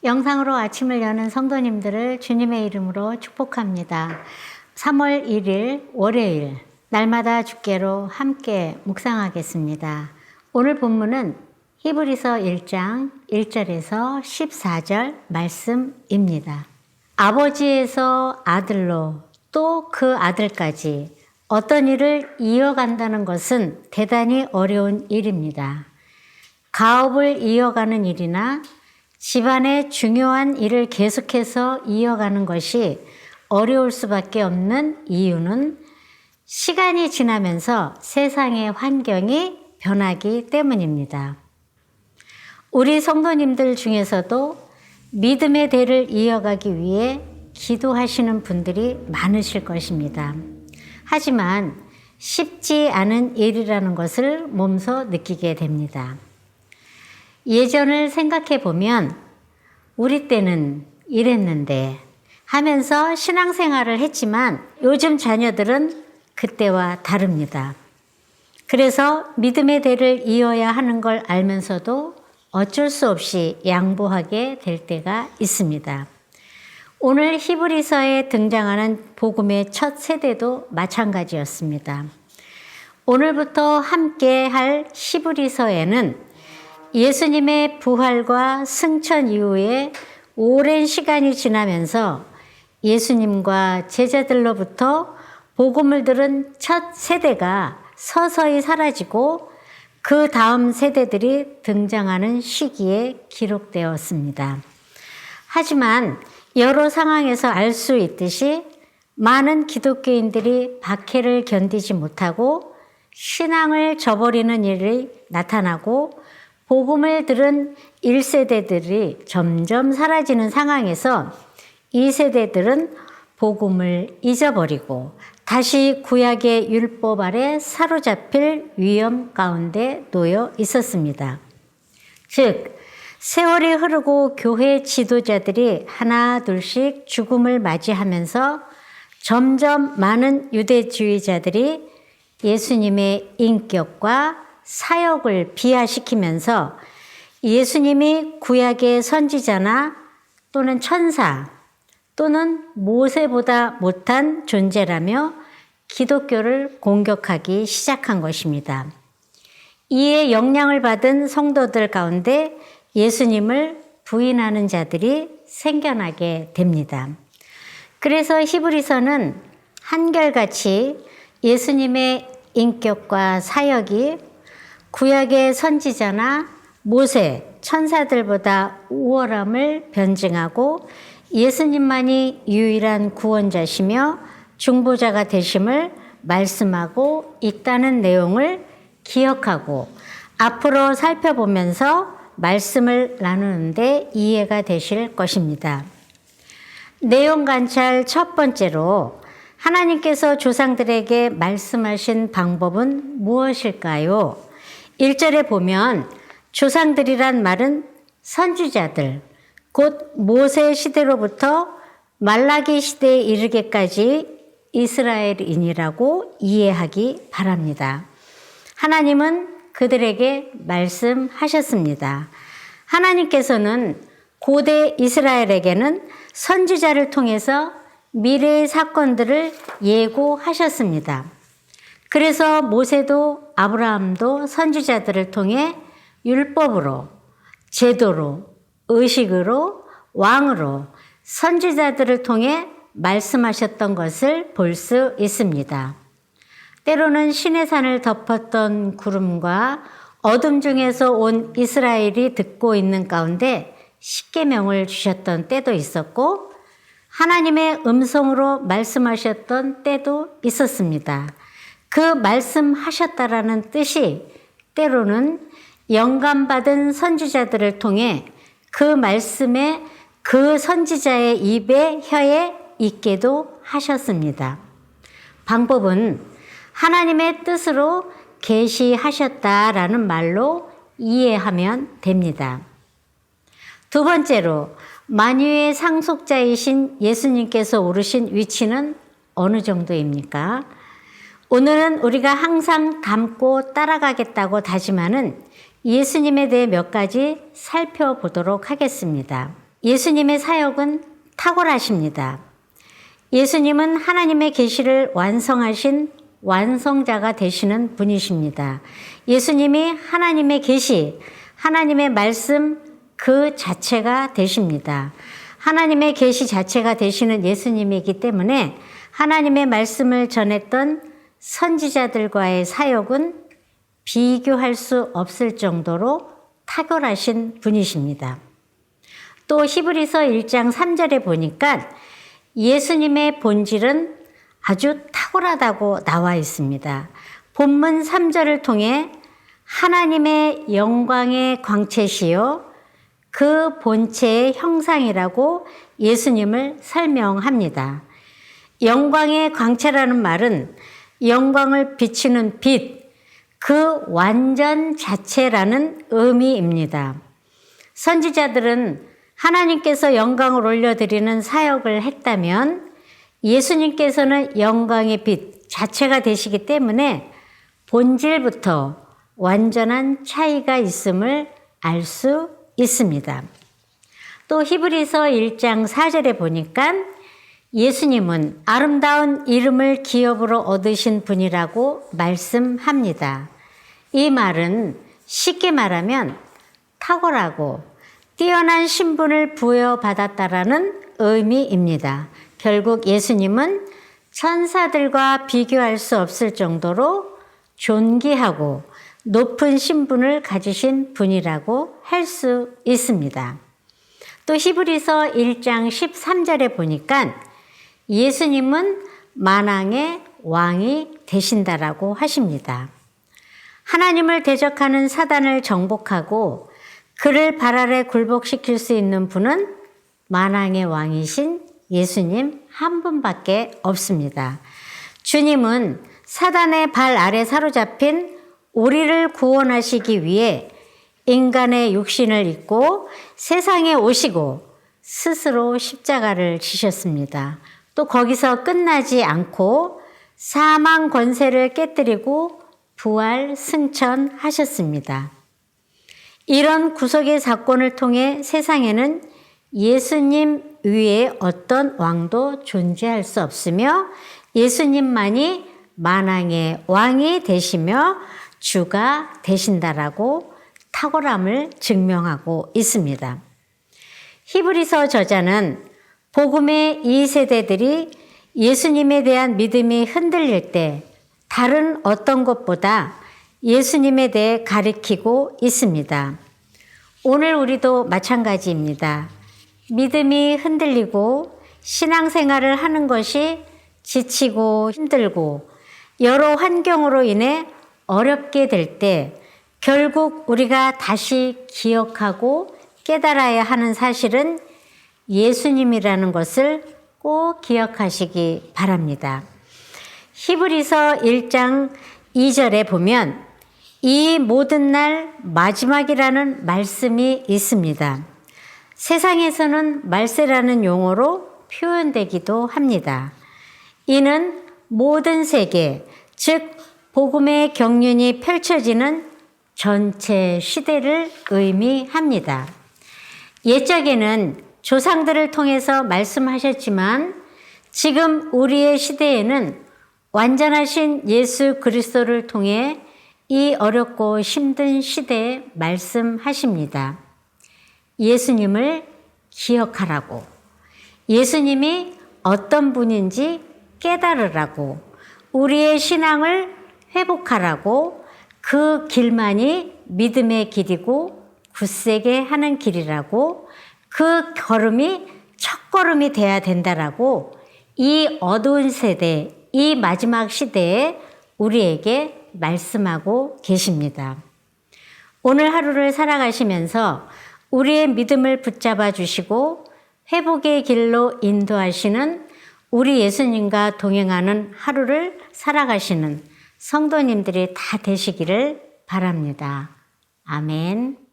영상으로 아침을 여는 성도님들을 주님의 이름으로 축복합니다. 3월 1일 월요일 날마다 주께로 함께 묵상하겠습니다. 오늘 본문은 히브리서 1장 1절에서 14절 말씀입니다. 아버지에서 아들로 또 그 아들까지 어떤 일을 이어간다는 것은 대단히 어려운 일입니다. 가업을 이어가는 일이나 집안의 중요한 일을 계속해서 이어가는 것이 어려울 수밖에 없는 이유는 시간이 지나면서 세상의 환경이 변하기 때문입니다. 우리 성도님들 중에서도 믿음의 대를 이어가기 위해 기도하시는 분들이 많으실 것입니다. 하지만 쉽지 않은 일이라는 것을 몸소 느끼게 됩니다. 예전을 생각해 보면 우리 때는 이랬는데 하면서 신앙생활을 했지만 요즘 자녀들은 그때와 다릅니다. 그래서 믿음의 대를 이어야 하는 걸 알면서도 어쩔 수 없이 양보하게 될 때가 있습니다. 오늘 히브리서에 등장하는 복음의 첫 세대도 마찬가지였습니다. 오늘부터 함께 할 히브리서에는 예수님의 부활과 승천 이후에 오랜 시간이 지나면서 예수님과 제자들로부터 복음을 들은 첫 세대가 서서히 사라지고 그 다음 세대들이 등장하는 시기에 기록되었습니다. 하지만 여러 상황에서 알 수 있듯이 많은 기독교인들이 박해를 견디지 못하고 신앙을 저버리는 일이 나타나고 복음을 들은 1세대들이 점점 사라지는 상황에서 2세대들은 복음을 잊어버리고 다시 구약의 율법 아래 사로잡힐 위험 가운데 놓여 있었습니다. 즉 세월이 흐르고 교회 지도자들이 하나 둘씩 죽음을 맞이하면서 점점 많은 유대주의자들이 예수님의 인격과 사역을 비하시키면서 예수님이 구약의 선지자나 또는 천사 또는 모세보다 못한 존재라며 기독교를 공격하기 시작한 것입니다. 이에 영향을 받은 성도들 가운데 예수님을 부인하는 자들이 생겨나게 됩니다. 그래서 히브리서는 한결같이 예수님의 인격과 사역이 구약의 선지자나 모세, 천사들보다 우월함을 변증하고 예수님만이 유일한 구원자시며 중보자가 되심을 말씀하고 있다는 내용을 기억하고 앞으로 살펴보면서 말씀을 나누는데 이해가 되실 것입니다. 내용 관찰 첫 번째로 하나님께서 조상들에게 말씀하신 방법은 무엇일까요? 1절에 보면 조상들이란 말은 선지자들, 곧 모세 시대로부터 말라기 시대에 이르기까지 이스라엘인이라고 이해하기 바랍니다. 하나님은 그들에게 말씀하셨습니다. 하나님께서는 고대 이스라엘에게는 선지자를 통해서 미래의 사건들을 예고하셨습니다. 그래서 모세도 아브라함도 선지자들을 통해 율법으로, 제도로, 의식으로, 왕으로 선지자들을 통해 말씀하셨던 것을 볼 수 있습니다. 때로는 시내 산을 덮었던 구름과 어둠 중에서 온 이스라엘이 듣고 있는 가운데 십계명을 주셨던 때도 있었고 하나님의 음성으로 말씀하셨던 때도 있었습니다. 그 말씀하셨다라는 뜻이 때로는 영감받은 선지자들을 통해 그 말씀에 그 선지자의 입에 혀에 있게도 하셨습니다. 방법은 하나님의 뜻으로 계시하셨다라는 말로 이해하면 됩니다. 두 번째로 만유의 상속자이신 예수님께서 오르신 위치는 어느 정도입니까? 오늘은 우리가 항상 닮고 따라가겠다고 다짐하는 예수님에 대해 몇 가지 살펴보도록 하겠습니다. 예수님의 사역은 탁월하십니다. 예수님은 하나님의 계시를 완성하신 완성자가 되시는 분이십니다. 예수님이 하나님의 계시, 하나님의 말씀 그 자체가 되십니다. 하나님의 계시 자체가 되시는 예수님이기 때문에 하나님의 말씀을 전했던 선지자들과의 사역은 비교할 수 없을 정도로 탁월하신 분이십니다. 또 히브리서 1장 3절에 보니까 예수님의 본질은 아주 탁월하다고 나와 있습니다. 본문 3절을 통해 하나님의 영광의 광채시요 그 본체의 형상이라고 예수님을 설명합니다. 영광의 광채라는 말은 영광을 비추는 빛, 그 완전 자체라는 의미입니다. 선지자들은 하나님께서 영광을 올려드리는 사역을 했다면 예수님께서는 영광의 빛 자체가 되시기 때문에 본질부터 완전한 차이가 있음을 알 수 있습니다. 또 히브리서 1장 4절에 보니까 예수님은 아름다운 이름을 기업으로 얻으신 분이라고 말씀합니다. 이 말은 쉽게 말하면 탁월하고 뛰어난 신분을 부여받았다라는 의미입니다. 결국 예수님은 천사들과 비교할 수 없을 정도로 존귀하고 높은 신분을 가지신 분이라고 할 수 있습니다. 또 히브리서 1장 13절에 보니까 예수님은 만왕의 왕이 되신다라고 하십니다. 하나님을 대적하는 사단을 정복하고 그를 발 아래 굴복시킬 수 있는 분은 만왕의 왕이신 예수님 한 분밖에 없습니다. 주님은 사단의 발 아래 사로잡힌 우리를 구원하시기 위해 인간의 육신을 입고 세상에 오시고 스스로 십자가를 지셨습니다. 또 거기서 끝나지 않고 사망 권세를 깨뜨리고 부활 승천하셨습니다. 이런 구속의 사건을 통해 세상에는 예수님 위에 어떤 왕도 존재할 수 없으며 예수님만이 만왕의 왕이 되시며 주가 되신다라고 탁월함을 증명하고 있습니다. 히브리서 저자는 복음의 이 세대들이 예수님에 대한 믿음이 흔들릴 때 다른 어떤 것보다 예수님에 대해 가리키고 있습니다. 오늘 우리도 마찬가지입니다. 믿음이 흔들리고 신앙생활을 하는 것이 지치고 힘들고 여러 환경으로 인해 어렵게 될 때 결국 우리가 다시 기억하고 깨달아야 하는 사실은 예수님이라는 것을 꼭 기억하시기 바랍니다. 히브리서 1장 2절에 보면 이 모든 날 마지막이라는 말씀이 있습니다. 세상에서는 말세라는 용어로 표현되기도 합니다. 이는 모든 세계, 즉 복음의 경륜이 펼쳐지는 전체 시대를 의미합니다. 옛적에는 조상들을 통해서 말씀하셨지만 지금 우리의 시대에는 완전하신 예수 그리스도를 통해 이 어렵고 힘든 시대에 말씀하십니다. 예수님을 기억하라고, 예수님이 어떤 분인지 깨달으라고, 우리의 신앙을 회복하라고, 그 길만이 믿음의 길이고 굳세게 하는 길이라고, 그 걸음이 첫걸음이 돼야 된다라고 이 어두운 세대, 이 마지막 시대에 우리에게 말씀하고 계십니다. 오늘 하루를 살아가시면서 우리의 믿음을 붙잡아 주시고 회복의 길로 인도하시는 우리 예수님과 동행하는 하루를 살아가시는 성도님들이 다 되시기를 바랍니다. 아멘.